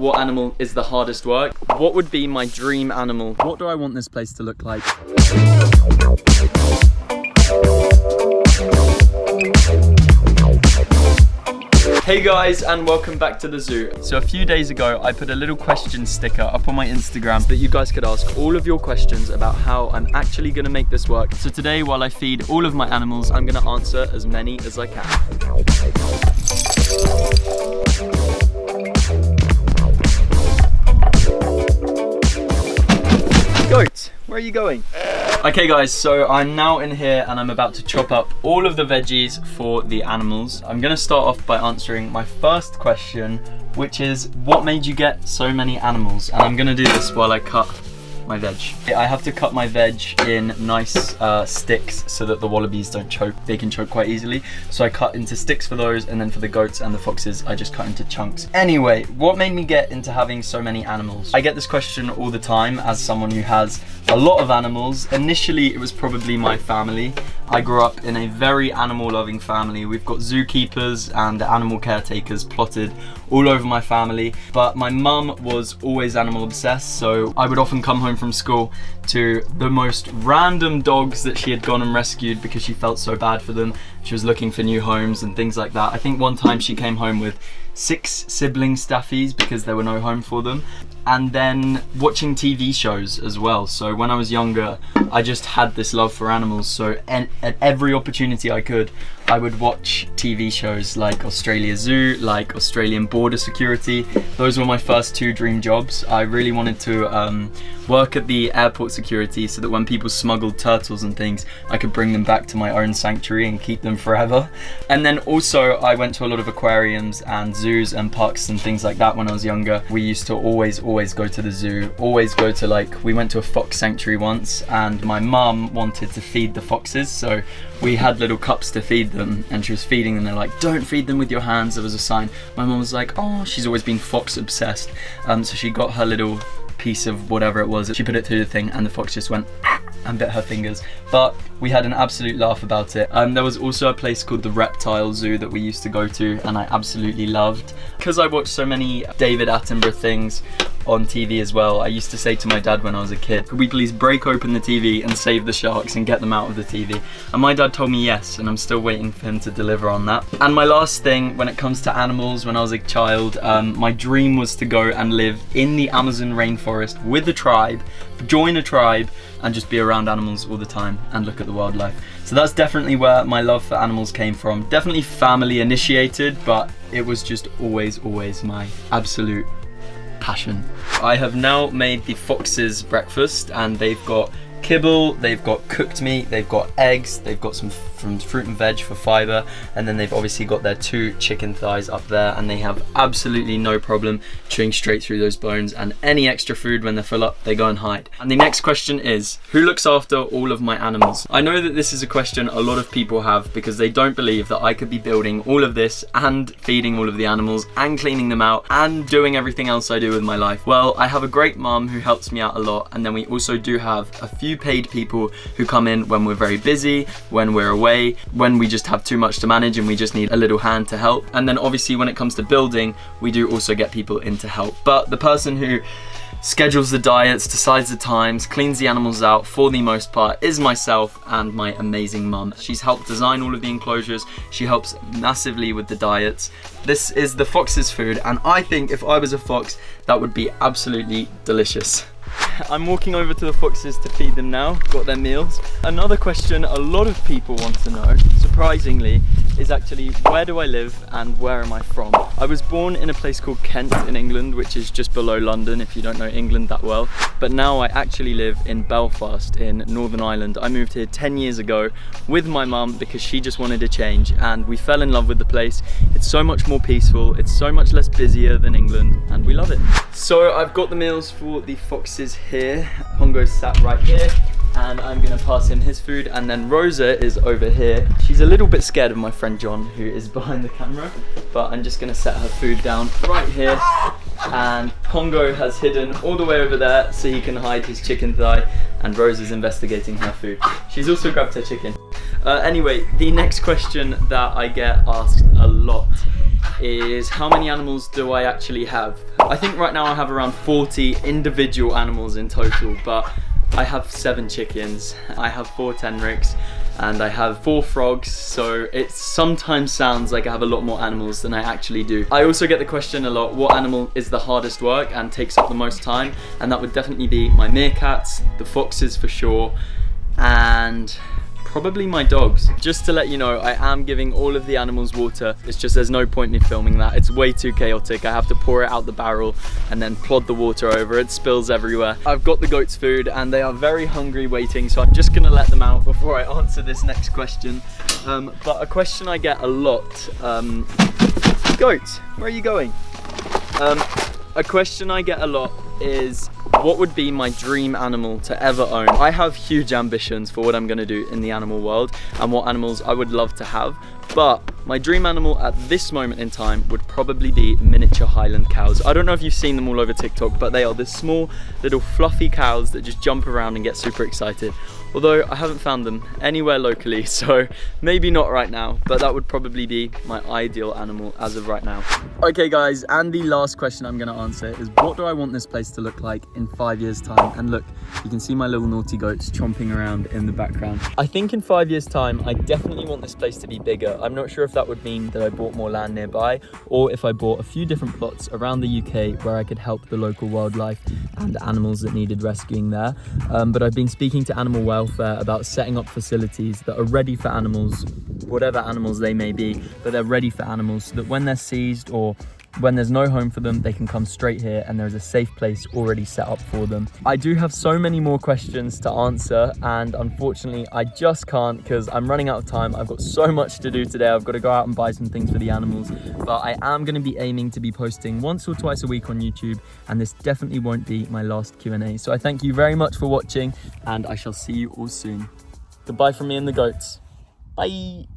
what animal is the hardest work? What would be my dream animal? What do I want this place to look like? Hey guys, and welcome back to the zoo. So a few days ago, I put a little question sticker up on my Instagram that you guys could ask all of your questions about how I'm actually gonna make this work. So today, while I feed all of my animals, I'm gonna answer as many as I can. Goat, where are you going? Okay guys, so I'm now in here and I'm about to chop up all of the veggies for the animals. I'm gonna start off by answering my first question, which is, what made you get so many animals? And I'm gonna do this while I cut my veg. I have to cut my veg in nice sticks so that the wallabies don't choke. They can choke quite easily. So I cut into sticks for those, and then for the goats and the foxes, I just cut into chunks. Anyway, what made me get into having so many animals? I get this question all the time as someone who has a lot of animals. Initially, it was probably my family. I grew up in a very animal-loving family. We've got zookeepers and animal caretakers plotted all over my family, but my mum was always animal obsessed, so I would often come home from school to the most random dogs that she had gone and rescued because she felt so bad for them. She was looking for new homes and things like that. I think one time she came home with 6 sibling staffies because there were no home for them. And then watching TV shows as well. So when I was younger, I just had this love for animals. So at every opportunity I could, I would watch TV shows like Australia Zoo, like Australian Border Security. Those were my first 2 dream jobs. I really wanted to work at the airport security so that when people smuggled turtles and things, I could bring them back to my own sanctuary and keep them forever. And then also I went to a lot of aquariums and zoos and parks and things like that when I was younger. We used to always go to the zoo, always go to we went to a fox sanctuary once, and my mum wanted to feed the foxes, so we had little cups to feed them, and she was feeding them. They're like, don't feed them with your hands. There was a sign. My mum was like, oh, she's always been fox obsessed. So she got her little piece of whatever it was, she put it through the thing, and the fox just went and bit her fingers. But we had an absolute laugh about it. There was also a place called the Reptile Zoo that we used to go to, and I absolutely loved. Because I watched so many David Attenborough things on TV as well, I used to say to my dad when I was a kid, could we please break open the TV and save the sharks and get them out of the TV? And my dad told me yes, and I'm still waiting for him to deliver on that. And my last thing when it comes to animals, when I was a child, my dream was to go and live in the Amazon rainforest with a tribe, join a tribe, and just be around animals all the time and look at the wildlife. So that's definitely where my love for animals came from. Definitely family initiated, but it was just always my absolute passion. I have now made the foxes breakfast, and they've got kibble, they've got cooked meat, they've got eggs, they've got some from fruit and veg for fiber, and then they've obviously got their 2 chicken thighs up there, and they have absolutely no problem chewing straight through those bones, and any extra food when they're full up, they go and hide. And the next question is, who looks after all of my animals? I know that this is a question a lot of people have because they don't believe that I could be building all of this and feeding all of the animals and cleaning them out and doing everything else I do with my life. Well, I have a great mum who helps me out a lot, and then we also do have a few paid people who come in when we're very busy, when we're away, when we just have too much to manage and we just need a little hand to help. And then obviously when it comes to building, we do also get people in to help. But the person who schedules the diets, decides the times, cleans the animals out for the most part is myself and my amazing mum. She's helped design all of the enclosures. She helps massively with the diets. This is the fox's food, and I think if I was a fox, that would be absolutely delicious. I'm walking over to the foxes to feed them now, got their meals. Another question a lot of people want to know, surprisingly, is actually where do I live and where am I from? I was born in a place called Kent in England, which is just below London if you don't know England that well. But now I actually live in Belfast in Northern Ireland. I moved here 10 years ago with my mum because she just wanted a change, and we fell in love with the place. It's so much more peaceful, it's so much less busier than England, and we love it. So I've got the meals for the foxes here. Pongo's sat right here, and I'm gonna pass him his food, and then Rosa is over here. She's a little bit scared of my friend John, who is behind the camera, but I'm just gonna set her food down right here. And Pongo has hidden all the way over there so he can hide his chicken thigh, and Rosa's investigating her food. She's also grabbed her chicken. Anyway, the next question that I get asked a lot is how many animals do I actually have? I think right now I have around 40 individual animals in total, but I have 7 chickens, I have 4 tenrics, and I have 4 frogs, so it sometimes sounds like I have a lot more animals than I actually do. I also get the question a lot, what animal is the hardest work and takes up the most time? And that would definitely be my meerkats, the foxes for sure, and probably my dogs. Just to let you know, I am giving all of the animals water. It's just there's no point me filming that. It's way too chaotic. I have to pour it out the barrel and then plod the water over. It spills everywhere. I've got the goats food and they are very hungry waiting, so I'm just gonna let them out before I answer this next question. But a question I get a lot, goats, where are you going? A question I get a lot is, what would be my dream animal to ever own? I have huge ambitions for what I'm gonna do in the animal world and what animals I would love to have, but my dream animal at this moment in time would probably be miniature Highland cows. I don't know if you've seen them all over TikTok, but they are the small little fluffy cows that just jump around and get super excited. Although I haven't found them anywhere locally, so maybe not right now, but that would probably be my ideal animal as of right now. Okay guys, and the last question I'm gonna answer is, what do I want this place to look like in 5 years time? And look, you can see my little naughty goats chomping around in the background. I think in 5 years time, I definitely want this place to be bigger. I'm not sure if that would mean that I bought more land nearby, or if I bought a few different plots around the UK where I could help the local wildlife and animals that needed rescuing there. But I've been speaking to animal welfare about setting up facilities that are ready for animals, whatever animals they may be, but they're ready for animals so that when they're seized or when there's no home for them, they can come straight here and there's a safe place already set up for them. I do have so many more questions to answer, and unfortunately I just can't because I'm running out of time. I've got so much to do today. I've got to go out and buy some things for the animals, but I am going to be aiming to be posting once or twice a week on YouTube, and this definitely won't be my last Q&A. So I thank you very much for watching, and I shall see you all soon. Goodbye from me and the goats. Bye.